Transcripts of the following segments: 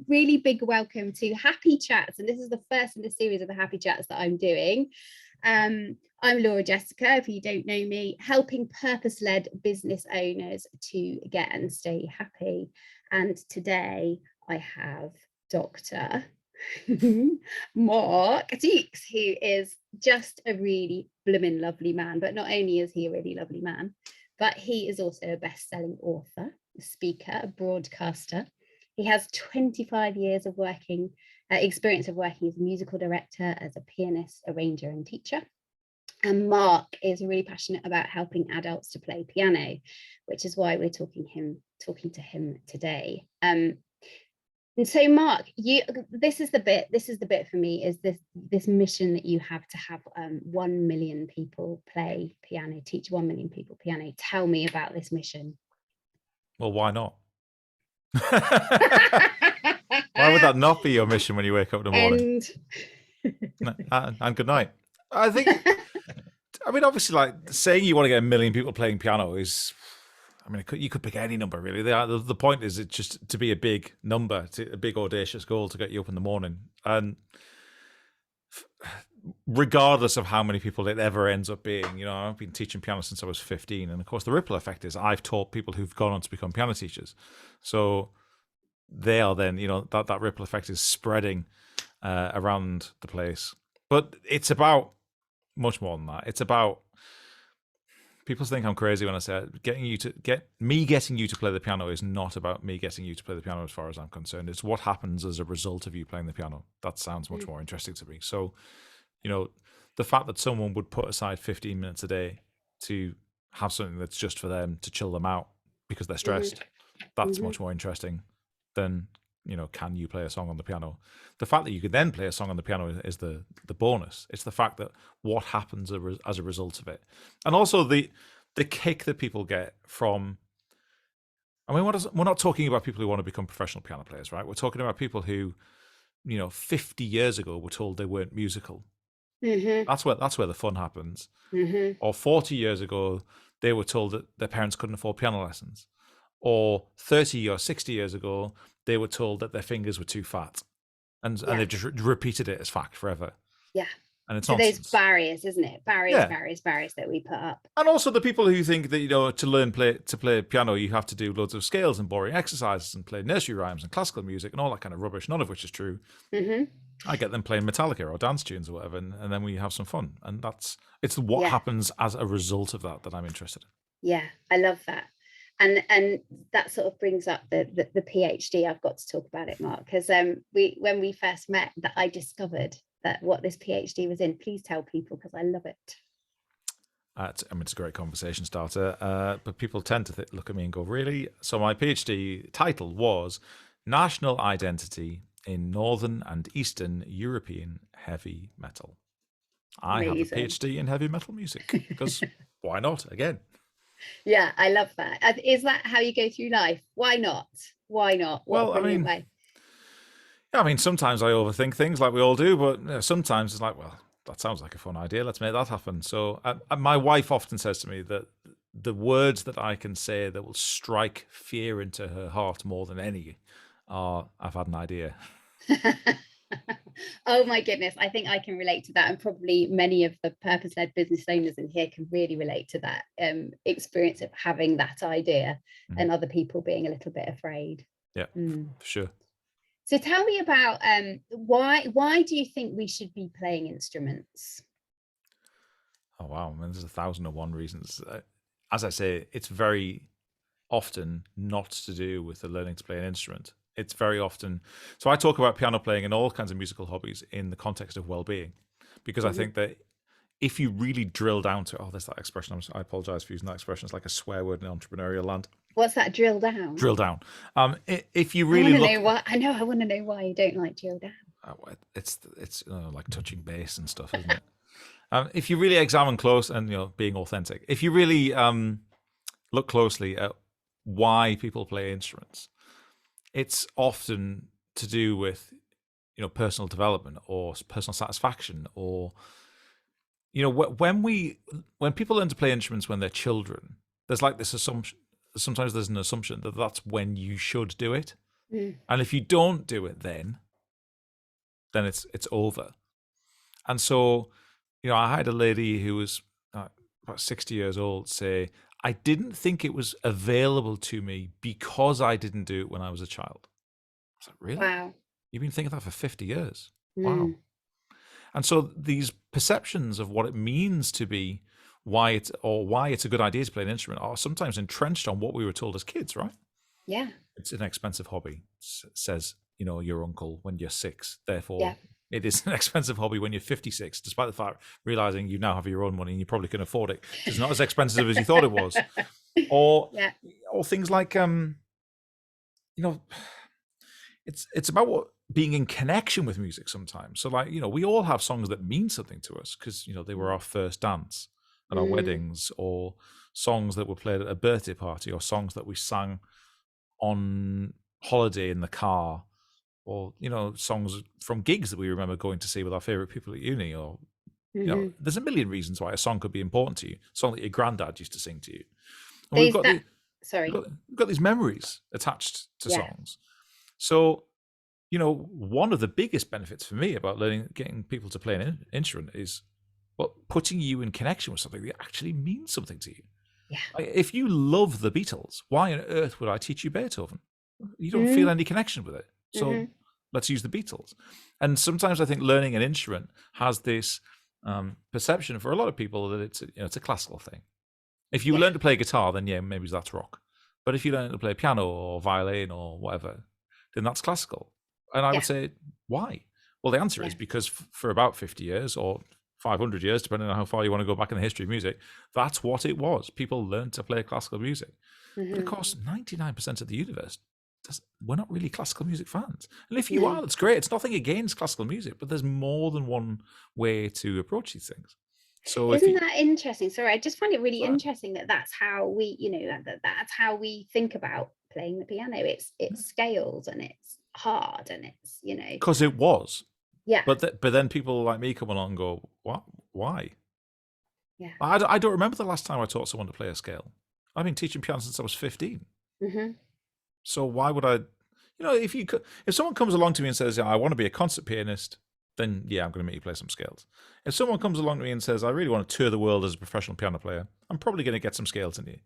Really big welcome to Happy Chats, and this is the first in the series of the Happy Chats that I'm doing. I'm Laura Jessica, if you don't know me, helping purpose-led business owners to get and stay happy. And today I have Dr. Mark Deeks, who is just a really blooming lovely man. But not only is he a really lovely man, but he is also a best-selling author, a speaker, a broadcaster. He has 25 years of experience of working as a musical director, as a pianist, arranger, and teacher. And Mark is really passionate about helping adults to play piano, which is why we're talking to him today. And so, Mark, this is the bit for me, is this mission that you have to have 1 million people play piano, teach 1 million people piano. Tell me about this mission. Well, why not? Why would that not be your mission when you wake up in the morning? And good night. I think, I mean, obviously, like, saying you want to get 1 million people playing piano is, I mean, you could pick any number, really. The point is it's just to be a big number, a big audacious goal to get you up in the morning. And regardless of how many people it ever ends up being, you know, I've been teaching piano since I was 15. And of course, the ripple effect is I've taught people who've gone on to become piano teachers. So they are then, you know, that ripple effect is spreading around the place. But it's about much more than that. It's about, people think I'm crazy when I say getting you to play the piano is not about me getting you to play the piano as far as I'm concerned. It's what happens as a result of you playing the piano. That sounds much more interesting to me. So, you know, the fact that someone would put aside 15 minutes a day to have something that's just for them, to chill them out because they're stressed, that's much more interesting than, you know, can you play a song on the piano? The fact that you could then play a song on the piano is the bonus. It's the fact that what happens as a result of it. And also the kick that people get from, I mean, we're not talking about people who want to become professional piano players, right? We're talking about people who, you know, 50 years ago were told they weren't musical. That's where the fun happens. Or 40 years ago, they were told that their parents couldn't afford piano lessons. Or 30 or 60 years ago, they were told that their fingers were too fat. And they've just repeated it as fact forever. Yeah. And it's so nonsense. Those barriers, isn't it? Barriers that we put up. And also the people who think that, you know, to play piano, you have to do loads of scales and boring exercises and play nursery rhymes and classical music and all that kind of rubbish, none of which is true. I get them playing Metallica or dance tunes or whatever, and then we have some fun. And it's what happens as a result of that I'm interested in. Yeah, I love that. And that sort of brings up the PhD. I've got to talk about it, Mark, because when we first met, that I discovered that what this PhD was in. Please tell people, because I love it. I mean, it's a great conversation starter, but people tend to look at me and go, really? So my PhD title was National Identity in Northern and Eastern European Heavy Metal. I have a PhD in heavy metal music, because why not, again? Yeah, I love that. Is that how you go through life? Why not? Well, I mean, sometimes I overthink things like we all do, but, you know, sometimes it's like, well, that sounds like a fun idea. Let's make that happen. So my wife often says to me that the words that I can say that will strike fear into her heart more than any are, I've had an idea. Oh my goodness, I think I can relate to that, and probably many of the purpose-led business owners in here can really relate to that experience of having that idea and other people being a little bit afraid. Yeah, for sure. So tell me about why do you think we should be playing instruments? Oh wow, I mean, there's 1,001 reasons. As I say, it's very often not to do with the learning to play an instrument. It's very often, so I talk about piano playing and all kinds of musical hobbies in the context of well-being, because I think that if you really drill down to, there's that expression, I apologize for using that expression, it's like a swear word in entrepreneurial land. What's that, drill down? Drill down. If you really I want to know why you don't like drill down. It's like touching bass and stuff, isn't it? If you really examine close and, you know, being authentic, if you really look closely at why people play instruments, it's often to do with, you know, personal development or personal satisfaction, or, you know, when people learn to play instruments when they're children, there's like this assumption. Sometimes there's an assumption that that's when you should do it. And if you don't do it, then it's over. And so, I had a lady who was about 60 years old say, I didn't think it was available to me because I didn't do it when I was a child. I was like, really? Wow. You've been thinking that for 50 years? Wow. Mm. And so these perceptions of what it means to be why it's a good idea to play an instrument are sometimes entrenched on what we were told as kids, right? Yeah. It's an expensive hobby, says, your uncle when you're 6. Therefore, Yeah. it is an expensive hobby when you're 56, despite the fact realizing you now have your own money and you probably can afford it. It's not as expensive as you thought it was. Or things like, it's about being in connection with music sometimes. So like, we all have songs that mean something to us because, they were our first dance at our weddings, or songs that were played at a birthday party, or songs that we sang on holiday in the car, or, songs from gigs that we remember going to see with our favorite people at uni, or, there's a million reasons why a song could be important to you. A song that your granddad used to sing to you. And we've got these memories attached to songs. So, one of the biggest benefits for me about getting people to play an instrument is, putting you in connection with something that actually means something to you. Yeah. If you love the Beatles, why on earth would I teach you Beethoven? You don't feel any connection with it. So let's use the Beatles. And sometimes I think learning an instrument has this perception for a lot of people that it's a classical thing. If you learn to play guitar, then maybe that's rock. But if you learn to play piano or violin or whatever, then that's classical. And I would say, why? Well, the answer is because for about 50 years or 500 years, depending on how far you want to go back in the history of music, that's what it was. People learned to play classical music. But of course, 99% of the universe, we're not really classical music fans. And if you are, that's great. It's nothing against classical music, but there's more than one way to approach these things. So isn't that interesting? Sorry, I just find it really interesting that that's how we, that's how we think about playing the piano. It's scales and it's hard and it's, because it was. Yeah. But then people like me come along and go, what? Why? Yeah. I don't remember the last time I taught someone to play a scale. I've been teaching piano since I was 15. So why would I? If someone comes along to me and says, I want to be a concert pianist, then I'm going to make you play some scales. If someone comes along to me and says, I really want to tour the world as a professional piano player, I'm probably going to get some scales in you.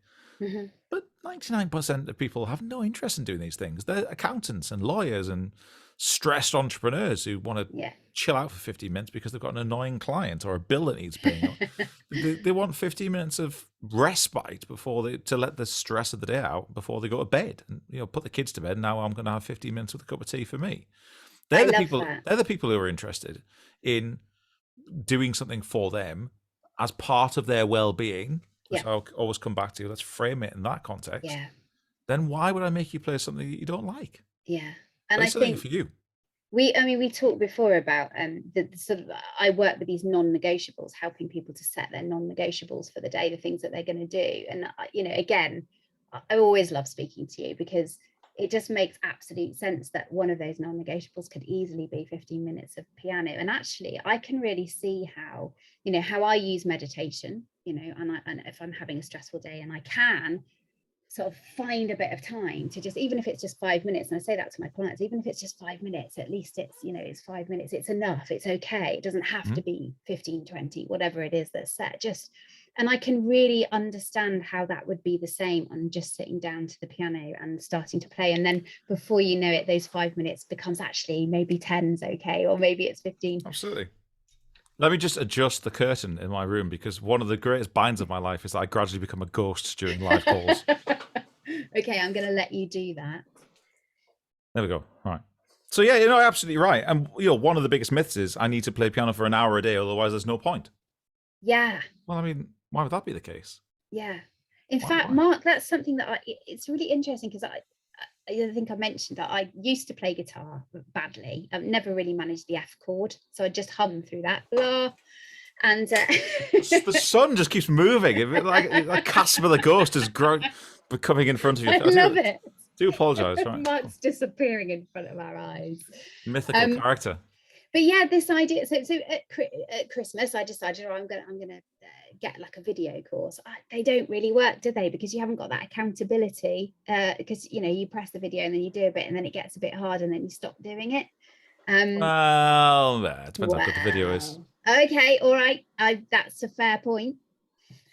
But 99% of people have no interest in doing these things. They're accountants and lawyers and stressed entrepreneurs who want to chill out for 15 minutes because they've got an annoying client or a bill that needs paying. They want 15 minutes of respite to let the stress of the day out before they go to bed and put the kids to bed. Now I'm going to have 15 minutes with a cup of tea for me. They're the people who are interested in doing something for them as part of their well-being. Which I'll always come back to. Let's frame it in that context. Yeah. Then why would I make you play something that you don't like? Yeah. And play I something think for you. we talked before about the sort of, I work with these non-negotiables, helping people to set their non-negotiables for the day, the things that they're going to do. And again, I always love speaking to you because it just makes absolute sense that one of those non-negotiables could easily be 15 minutes of piano. And actually, I can really see how, how I use meditation, and if I'm having a stressful day and I can sort of find a bit of time to just, even if it's just 5 minutes, and I say that to my clients, even if it's just 5 minutes, at least it's, it's 5 minutes, it's enough, it's okay. It doesn't have to be 15, 20, whatever it is that's set. And I can really understand how that would be the same on just sitting down to the piano and starting to play. And then before you know it, those 5 minutes becomes actually maybe 10's okay, or maybe it's 15. Absolutely. Let me just adjust the curtain in my room, because one of the greatest binds of my life is that I gradually become a ghost during live calls. Okay, I'm going to let you do that. There we go. All right. So yeah, absolutely right. And one of the biggest myths is I need to play piano for an hour a day, otherwise there's no point. Yeah. Well, I mean, why would that be the case? Yeah. In fact, Mark, that's something that it's really interesting, because I think I mentioned that I used to play guitar badly. I've never really managed the F chord, so I just hum through that. Blah. And the sun just keeps moving. Like Casper the Ghost is coming in front of you. I love it. Do apologise. Right? Mark's disappearing in front of our eyes. Mythical character. But yeah, this idea. So at Christmas, I decided, oh, I'm gonna get like a video course. They don't really work, do they? Because you haven't got that accountability. Because you press the video and then you do a bit, and then it gets a bit hard, and then you stop doing it. Well, it depends how good the video is. Wow. Okay, all right. That's a fair point.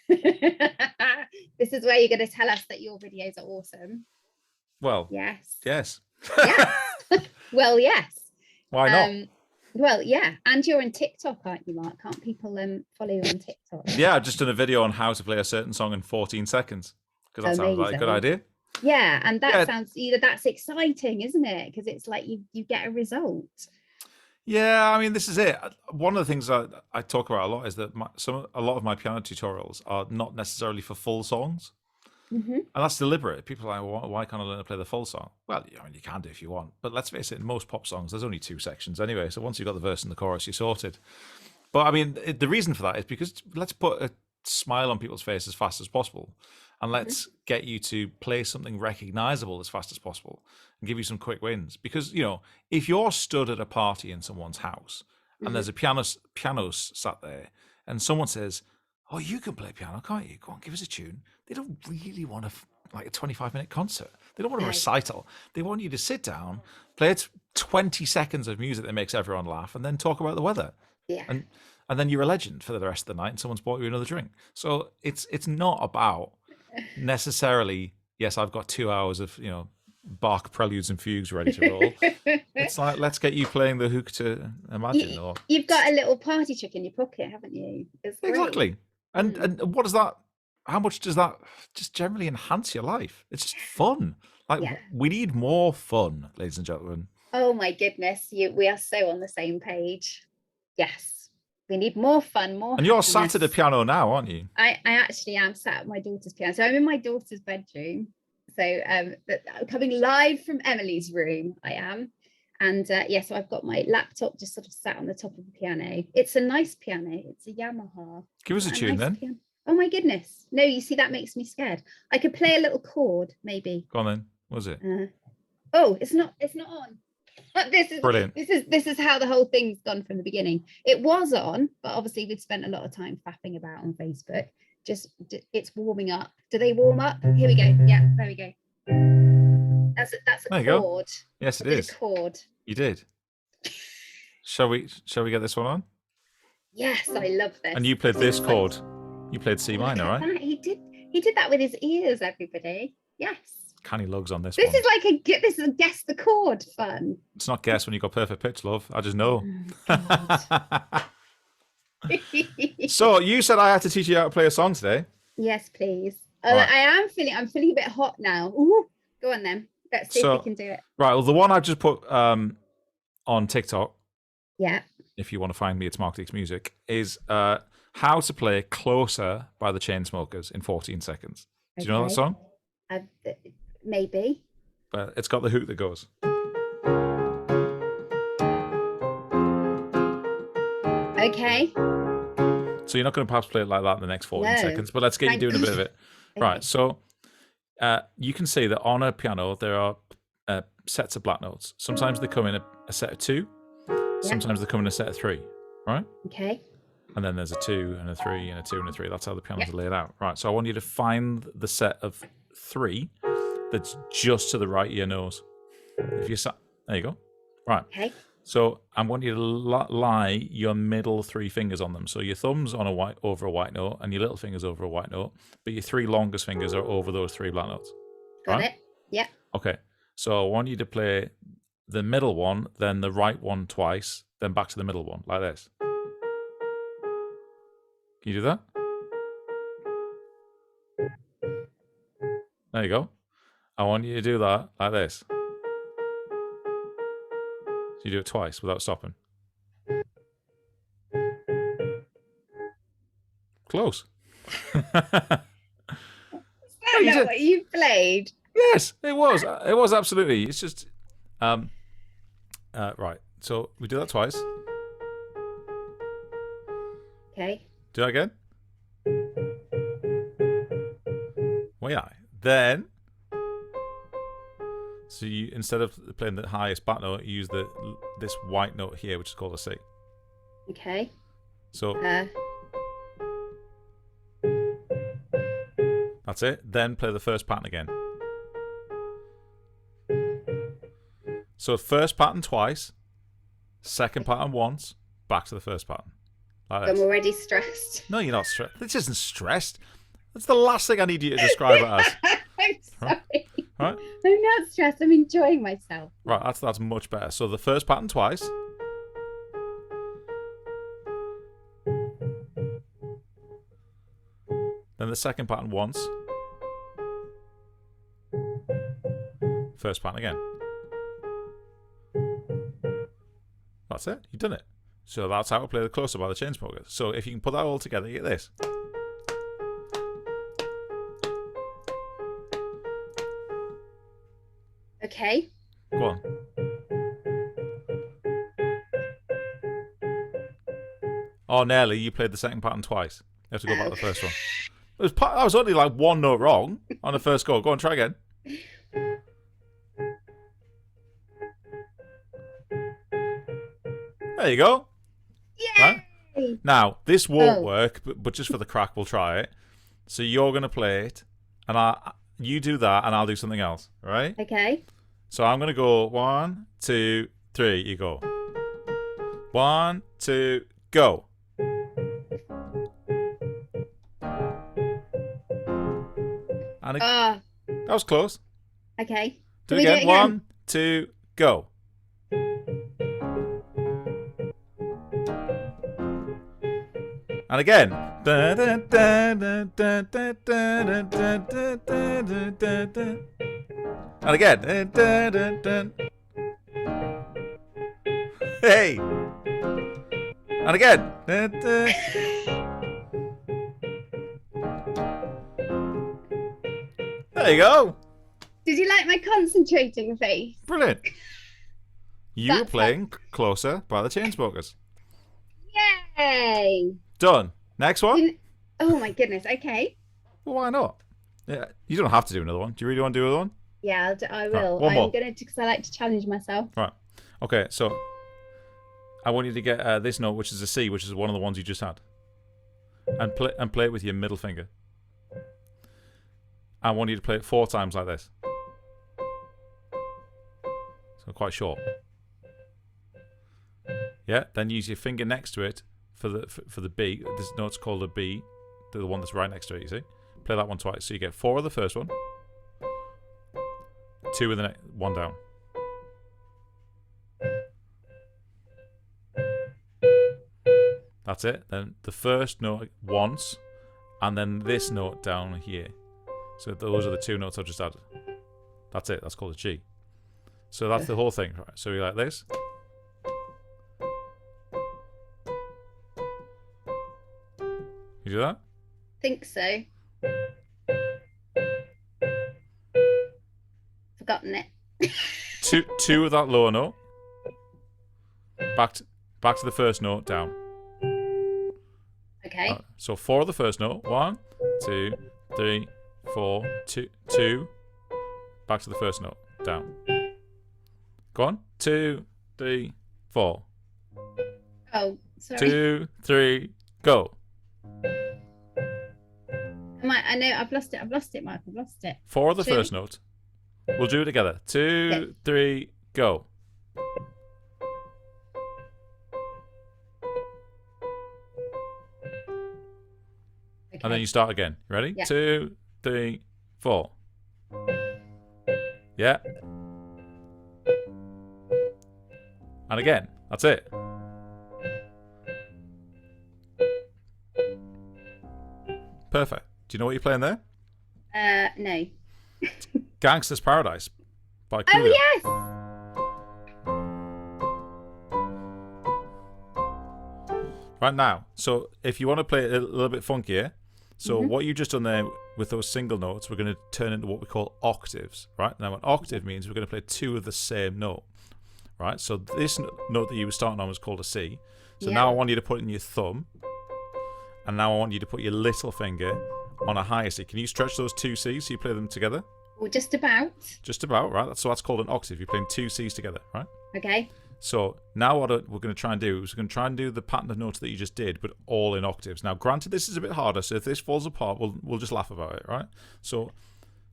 This is where you're going to tell us that your videos are awesome. Well, yes. Yes. Well, yes. Why not? Well, yeah. And you're on TikTok, aren't you, Mark? Can't people follow you on TikTok? Yeah, I've just done a video on how to play a certain song in 14 seconds. Because that sounds like a good idea. Yeah, and that sounds that's exciting, isn't it? Because it's like you get a result. Yeah, I mean, this is it. One of the things I talk about a lot is that a lot of my piano tutorials are not necessarily for full songs. Mm-hmm. And that's deliberate. People are like, well, why can't I learn to play the full song? Well, I mean, you can do if you want. But let's face it, in most pop songs, there's only 2 sections anyway. So once you've got the verse and the chorus, you're sorted. But I mean, the reason for that is because let's put a smile on people's face as fast as possible. And let's get you to play something recognizable as fast as possible and give you some quick wins. Because, if you're stood at a party in someone's house and there's a piano sat there and someone says, oh, you can play piano, can't you? Go on, give us a tune. They don't really want a 25-minute concert. They don't want a recital. They want you to sit down, play 20 seconds of music that makes everyone laugh, and then talk about the weather. Yeah. And then you're a legend for the rest of the night and someone's bought you another drink. So it's not about necessarily, yes, I've got 2 hours of, Bach preludes and fugues ready to roll. It's like, let's get you playing the hook to Imagine. You've got a little party trick in your pocket, haven't you? It's great. Exactly. And what does that, how much does that just generally enhance your life? It's just fun. We need more fun, ladies and gentlemen. Oh my goodness. We are so on the same page. Yes. We need more fun, more. And you're sat at the piano now, aren't you? I actually am sat at my daughter's piano. So I'm in my daughter's bedroom. So I'm coming live from Emily's room, I am. And so I've got my laptop just sort of sat on the top of the piano. It's a nice piano. It's a Yamaha. Give us a tune then. Piano. Oh my goodness. No, you see, that makes me scared. I could play a little chord, maybe. Go on then. What was it? It's not on. This is brilliant. This is how the whole thing's gone from the beginning. It was on, but obviously we'd spent a lot of time faffing about on Facebook. It's warming up. Do they warm up? Here we go. Yeah, there we go. That's a chord. Yes, it is. A chord. You did. Shall we get this one on? Yes, I love this. And you played this chord. You played C minor, right? That. He did that with his ears, everybody. Yes. Canny lugs on this one. This is a guess the chord fun. It's not guess when you got perfect pitch, love. I just know. Oh, so you said I had to teach you how to play a song today. Yes, please. Right. I'm feeling a bit hot now. Ooh, go on then. Let's see if we can do it. Right. Well, the one I just put on TikTok. Yeah. If you want to find me, it's Mark Deeks Music. Is how to play Closer by the Chainsmokers in 14 seconds. Do you know that song? Maybe. But it's got the hook that goes. Okay. So you're not going to perhaps play it like that in the next 14 seconds, but let's get you doing a bit of it. Okay. Right. So you can see that on a piano, there are sets of black notes. Sometimes they come in a set of 2. Sometimes they come in a set of 3. Right? Okay. And then there's a 2 and a 3 and a 2 and a 3. That's how the pianos are laid out. Right. So I want you to find the set of 3 that's just to the right of your nose. If you there you go. Right. Okay. So I want you to lie your middle 3 fingers on them. So your thumb's on over a white note and your little finger's over a white note, but your 3 longest fingers are over those 3 black notes. Got it. Yeah. Okay. So I want you to play the middle one, then the right one twice, then back to the middle one, like this. Can you do that? There you go. I want you to do that like this. So you do it twice without stopping. Close. Is that not what you played? Yes, it was. It was absolutely. It's just, right. So we do that twice. Okay. Do that again. Well, yeah. Then So you, instead of playing the highest back note, you use this white note here, which is called a C. Okay. So that's it. Then play the first pattern again. So first pattern twice, second pattern once, back to the first pattern. Like I'm already stressed. No, you're not stressed. This isn't stressed. That's the last thing I need you to describe it as. I'm sorry. Right? I'm not stressed. I'm enjoying myself. Right, that's much better. So the first pattern twice. Then the second pattern once. First pattern again. That's it. You've done it. So that's how to play the Closer by the Chainsmokers. So if you can put that all together, you get this. Okay. Go on. Oh, nearly. You played the second pattern twice. You have to go back to the first one. I was only like one note wrong on the first go. Go on, try again. There you go. Yay! Right? Now, this won't work, but just for the crack, we'll try it. So you're going to play it, and you do that, and I'll do something else, right? Okay. So I'm going to go 1, 2, 3. You go. 1, 2, go. And that was close. Okay. Do it again. 1, 2, go. And again. And again. Hey. And again. There you go. Did you like my concentrating face? Brilliant. You were playing Closer by the Chainsmokers. Yay! Done. Next one. Oh my goodness. Okay. Well, why not? Yeah, you don't have to do another one. Do you really want to do another one? Yeah, I will. Right, one more. I'm going to, because I like to challenge myself. Right. Okay, so I want you to get this note, which is a C, which is one of the ones you just had. And play it with your middle finger. I want you to play it 4 times like this. So quite short. Yeah, then use your finger next to it for the B. This note's called a B, the one that's right next to it, you see? Play that one twice. So you get 4 of the first one, 2 of the next, 1 down. That's it. Then the first note once, and then this note down here. So those are the 2 notes I've just added. That's it. That's called a G. So that's the whole thing. Right. So you like this. You do that? Think so. Forgotten it. two of that lower note. Back to the first note down. Okay. So 4 of the first note. 1, 2, 3, 4, 2. Back to the first note down. Go on. 2, 3, 4. Oh, sorry. 2, 3, go. I know I've lost it, Mark. I've lost it. 4 of the first note. We'll do it together. 2, 3, go. Okay. And then you start again. Ready? Yeah. 2, 3, 4. Yeah. And again. That's it. Perfect. Do you know what you're playing there? No. Gangster's Paradise by Coolio. Oh, yes! Right now, so if you want to play it a little bit funkier, so what you've just done there with those single notes, we're going to turn into what we call octaves, right? Now, an octave means we're going to play 2 of the same note, right? So this note that you were starting on was called a C. So now I want you to put in your thumb, and now I want you to put your little finger on a higher C. Can you stretch those 2 C's so you play them together? Or just about. Just about, right? So that's called an octave. You're playing two C's together, right? Okay. So now what we're going to try and do is we're going to try and do the pattern of notes that you just did, but all in octaves. Now, granted, this is a bit harder, so if this falls apart, we'll just laugh about it, right? So,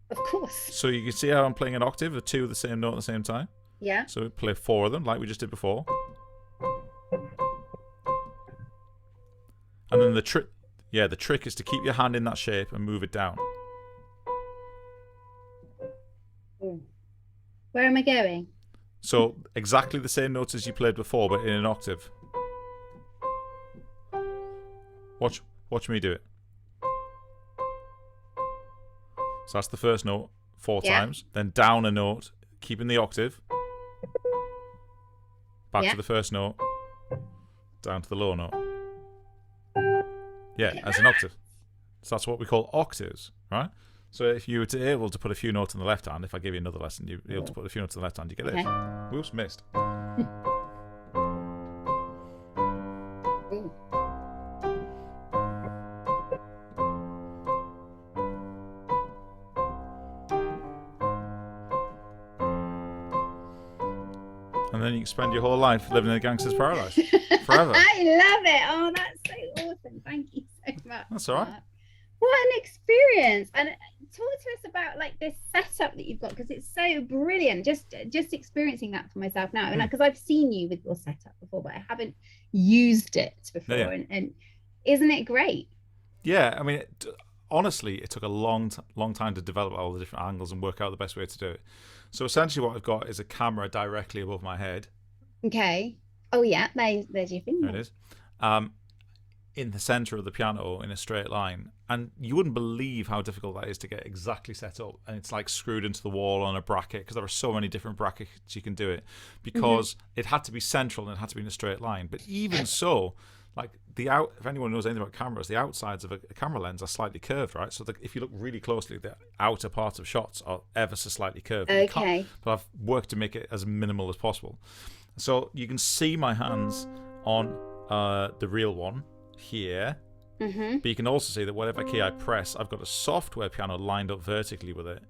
of course. So you can see how I'm playing an octave, the two of the same note at the same time. Yeah. So we play four of them, like we just did before. And then the trick is to keep your hand in that shape and move it down. Where am I going? So exactly the same notes as you played before, but in an octave. Watch me do it. So that's the first note 4 times. Then down a note, keeping the octave. Back to the first note. Down to the low note. Yeah, as an octave. So that's what we call octaves, right? So if you were able to put a few notes in the left hand, if I give you another lesson, you're able to put a few notes in the left hand, you get this. Whoops, missed. And then you can spend your whole life living in a gangster's paradise forever. I love it. Oh, that's so awesome. Thank you so much. That's all right. What an experience. And talk to us about like this setup that you've got, because it's so brilliant. Just experiencing that for myself now. And because I've seen you with your setup before, but I haven't used it before. Yeah. And isn't it great? Yeah, I mean, honestly, it took a long time to develop all the different angles and work out the best way to do it. So essentially what I've got is a camera directly above my head. Okay. Oh, yeah. There's your finger. There it is. In the centre of the piano in a straight line. And you wouldn't believe how difficult that is to get exactly set up. And it's like screwed into the wall on a bracket, because there are so many different brackets you can do it, because it had to be central and it had to be in a straight line. But even so, like if anyone knows anything about cameras, the outsides of a camera lens are slightly curved, right? So if you look really closely, the outer parts of shots are ever so slightly curved. Okay. But I've worked to make it as minimal as possible. So you can see my hands on the real one here. But you can also see that whatever key I press, I've got a software piano lined up vertically with it.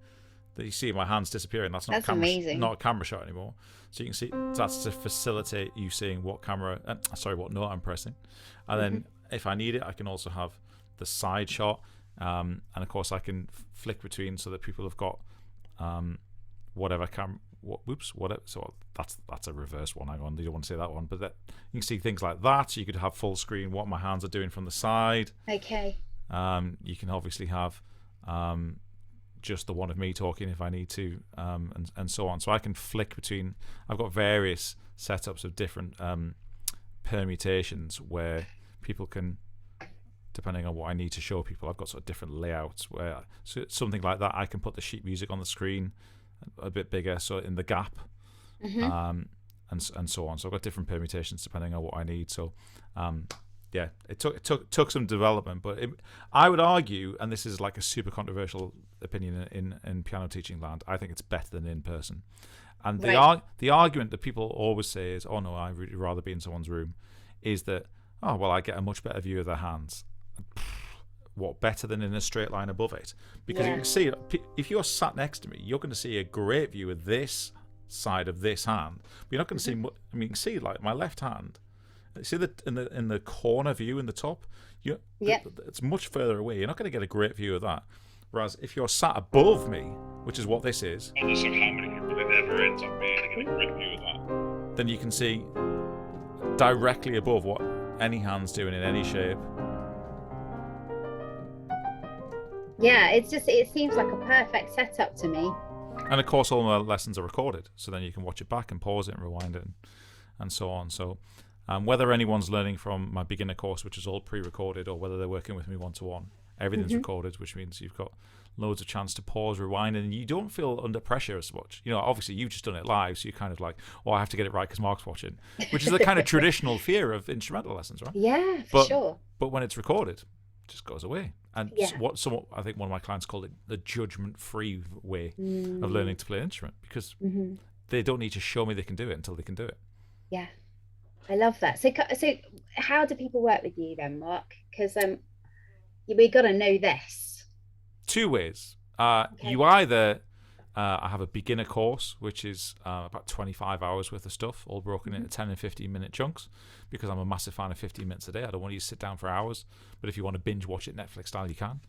That you see my hands disappearing. That's not amazing. Not a camera shot anymore. So you can see that's to facilitate you seeing what note I'm pressing. And then if I need it, I can also have the side shot. And of course I can flick between so that people have got whatever camera. Whatever. So that's a reverse one. Hang on, you don't want to see that one, but you can see things like that. So you could have full screen what my hands are doing from the side. Okay. You can obviously have just the one of me talking if I need to, and so on. So I can flick between. I've got various setups of different permutations where people can, depending on what I need to show people, I've got sort of different layouts where something like that I can put the sheet music on the screen a bit bigger, so in the gap, and so on. So I've got different permutations depending on what I need. So yeah, it took some development, but I would argue, and this is like a super controversial opinion in piano teaching land, I think it's better than in person. And the argument that people always say is, oh no, I'd really rather be in someone's room, is that, oh well, I get a much better view of their hands. What, better than in a straight line above it? Because you can see, if you're sat next to me, you're going to see a great view of this side of this hand. But you're not going to see. I mean, you can see like my left hand. See that in the corner view in the top. It's much further away. You're not going to get a great view of that. Whereas if you're sat above me, which is what this is, regardless of how many people it ever ends up being, I get a great view of that. Then you can see directly above what any hand's doing in any shape. Yeah, it seems like a perfect setup to me. And of course all my lessons are recorded, so then you can watch it back and pause it and rewind it and so on. So whether anyone's learning from my beginner course, which is all pre-recorded, or whether they're working with me one-to-one, everything's recorded, which means you've got loads of chance to pause, rewind, and you don't feel under pressure as much. You know, obviously you've just done it live, so you're kind of like, oh, I have to get it right because Mark's watching, which is the kind of traditional fear of instrumental lessons, right? Yeah, sure. But when it's recorded, it just goes away. And somewhat, I think one of my clients called it the judgment-free way of learning to play an instrument, because they don't need to show me they can do it until they can do it. Yeah, I love that. So how do people work with you then, Mark? Because we got to know this. 2 ways. You either I have a beginner course, which is about 25 hours worth of stuff, all broken into 10 and 15-minute chunks, because I'm a massive fan of 15 minutes a day. I don't want you to sit down for hours, but if you want to binge watch it Netflix style, you can.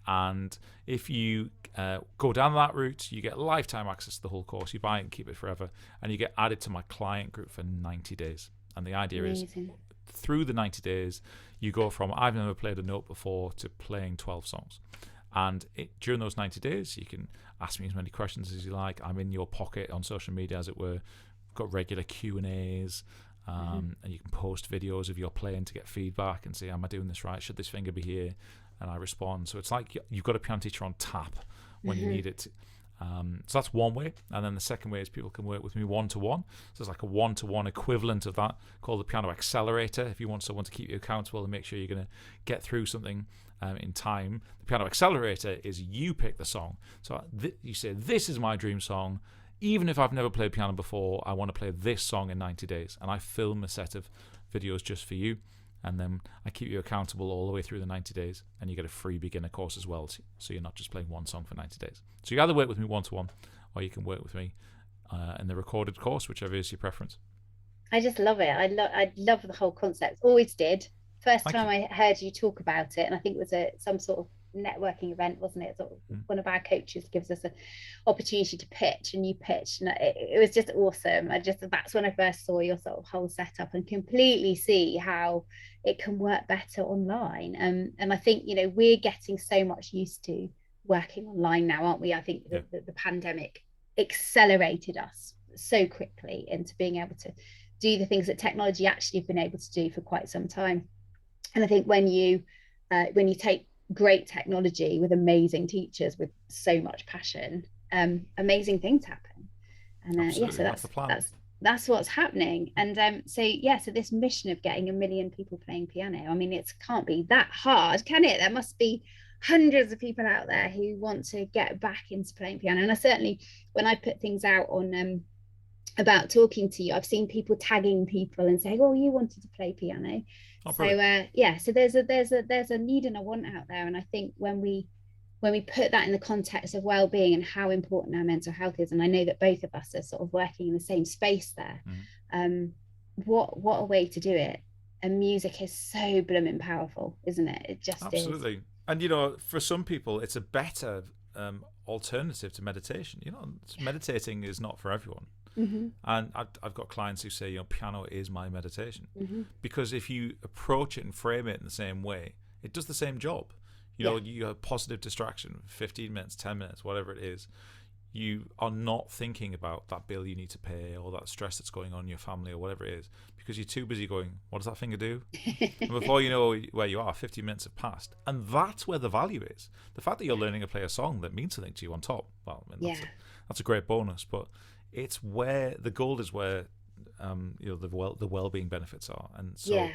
And if you go down that route, you get lifetime access to the whole course. You buy it and keep it forever, and you get added to my client group for 90 days. And the idea is, through the 90 days, you go from I've never played a note before to playing 12 songs. And during those 90 days, you can ask me as many questions as you like. I'm in your pocket on social media, as it were. We've got regular Q&As, and you can post videos of your playing to get feedback and say, am I doing this right? Should this finger be here? And I respond. So it's like you've got a piano teacher on tap when you need it. So that's one way. And then the second way is people can work with me one-to-one. So it's like a one-to-one equivalent of that, called the Piano Accelerator. If you want someone to keep you accountable and make sure you're going to get through something in time, the Piano Accelerator is you pick the song. So you say, this is my dream song. Even if I've never played piano before, I want to play this song in 90 days. And I film a set of videos just for you. And then I keep you accountable all the way through the 90 days. And you get a free beginner course as well. So you're not just playing one song for 90 days. So you either work with me one-to-one, or you can work with me in the recorded course, whichever is your preference. I just love it. I love the whole concept. Always did. First time I heard you talk about it, and I think it was some sort of networking event, wasn't it? Sort of one of our coaches gives us an opportunity to pitch, and you pitched, and it was just awesome. That's when I first saw your sort of whole setup and completely see how it can work better online. And I think, you know, we're getting so much used to working online now, aren't we? I think the pandemic accelerated us so quickly into being able to do the things that technology actually have been able to do for quite some time. And I think when you take great technology with amazing teachers with so much passion, amazing things happen. And so that's the plan. That's what's happening. And so this mission of getting 1 million people playing piano, I mean, it can't be that hard, can it? There must be hundreds of people out there who want to get back into playing piano. And I certainly, when I put things out on about talking to you, I've seen people tagging people and saying, oh, you wanted to play piano. So there's a need and a want out there. And I think when we put that in the context of well-being and how important our mental health is, and I know that both of us are sort of working in the same space there, what a way to do it. And music is so blooming powerful, isn't it? It just absolutely is. And you know, for some people it's a better alternative to meditation. You know, meditating is not for everyone. And I've got clients who say, you know, piano is my meditation, because if you approach it and frame it in the same way, it does the same job. You know, you have positive distraction, 15 minutes, 10 minutes, whatever it is. You are not thinking about that bill you need to pay or that stress that's going on in your family or whatever it is, because you're too busy going, what does that finger do? And before you know where you are, 50 minutes have passed. And that's where the value is. The fact that you're learning to play a song that means something to you on top, well, I mean, that's a great bonus, but it's where the gold is, where you know, the well-being benefits are. And so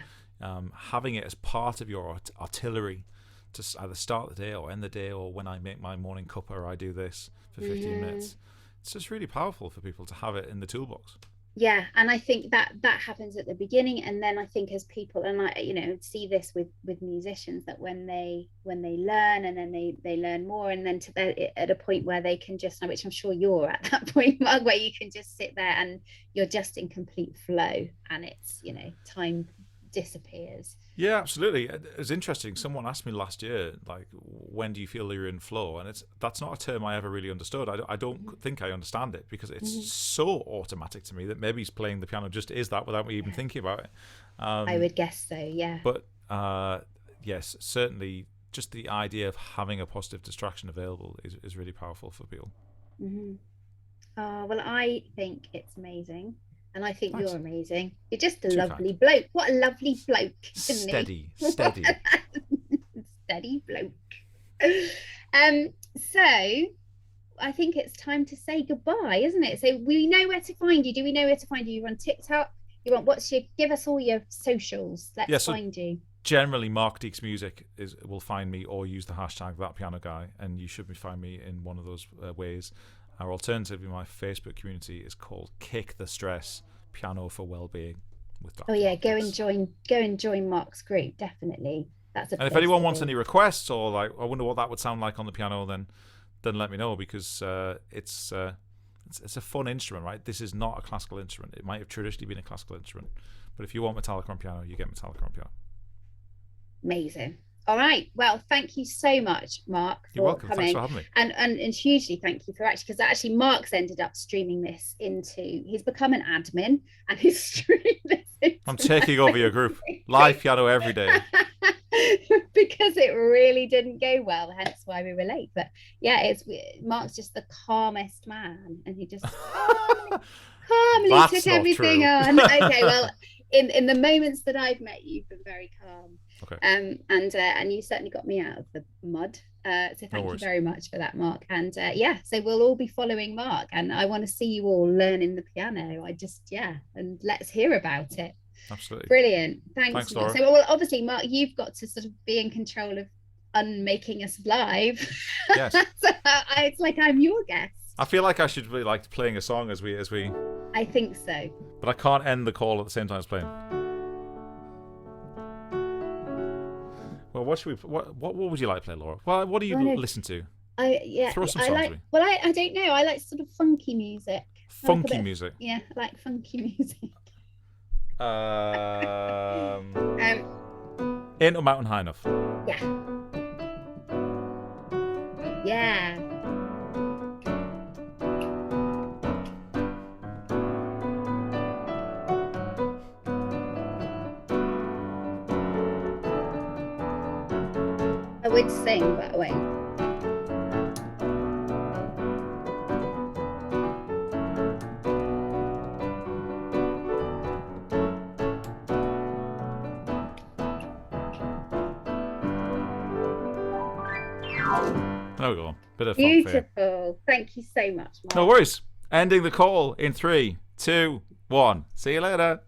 having it as part of your artillery to either start the day or end the day, or when I make my morning cuppa, or I do this for 15 minutes, it's just really powerful for people to have it in the toolbox. Yeah, and I think that happens at the beginning, and then I think as people, and I, you know, see this with musicians, that when they learn, and then they learn more, and then at a point where they can just, which I'm sure you're at that point, Mark, where you can just sit there and you're just in complete flow, and it's, you know, time disappears. Yeah, absolutely. It was interesting. Someone asked me last year, like, when do you feel you're in flow? And that's not a term I ever really understood. I don't think I understand it, because it's so automatic to me that maybe playing the piano just is that without me even thinking about it. I would guess so, yeah. But yes, certainly just the idea of having a positive distraction available is really powerful for people. Well, I think it's amazing. And I think Thanks. You're amazing. You're just a lovely bloke. What a lovely bloke. Steady. Steady bloke. So I think it's time to say goodbye, isn't it? So we know where to find you. Do we know where to find you? You're on TikTok. Give us all your socials. Let's find you. Generally, Mark Deeks Music will find me, or use the hashtag #ThatPianoGuy, and you should find me in one of those ways. Our alternative in my Facebook community is called Kick the Stress Piano for Wellbeing. Go and join Mark's group, definitely. And if anyone wants any requests, or like, I wonder what that would sound like on the piano, then then let me know, because it's a fun instrument, right? This is not a classical instrument. It might have traditionally been a classical instrument, but if you want Metallica on piano, you get Metallica on piano. Amazing. All right. Well, thank you so much, Mark, You're for welcome. coming. Thanks for having me. And hugely thank you for because actually Mark's ended up streaming this he's become an admin and he's streaming this into I'm taking over your group. Live piano every day. because it really didn't go well, hence why we were late. But yeah, Mark's just the calmest man, and he just calmly took everything on. Okay, well, in the moments that I've met you, you've been very calm. Okay. And you certainly got me out of the mud. So thank you very much for that, Mark. And so we'll all be following Mark, and I want to see you all learning the piano. And let's hear about it. Absolutely. Brilliant. Thanks Laura. So, well, obviously, Mark, you've got to sort of be in control of unmaking us live. Yes. So it's like I'm your guest. I feel like I should be like playing a song as we. I think so. But I can't end the call at the same time as playing. Well, what should we? What would you like to play, Laura? Well, what do you listen to? Throw some songs to me. Well, I don't know. I like sort of funky music. Funky music. Yeah, I like funky music. Ain't No Mountain High Enough. Yeah. I would sing, but I won't. There we go. Bit of Beautiful. Thank you so much, Mark. No worries. Ending the call in 3, 2, 1. See you later.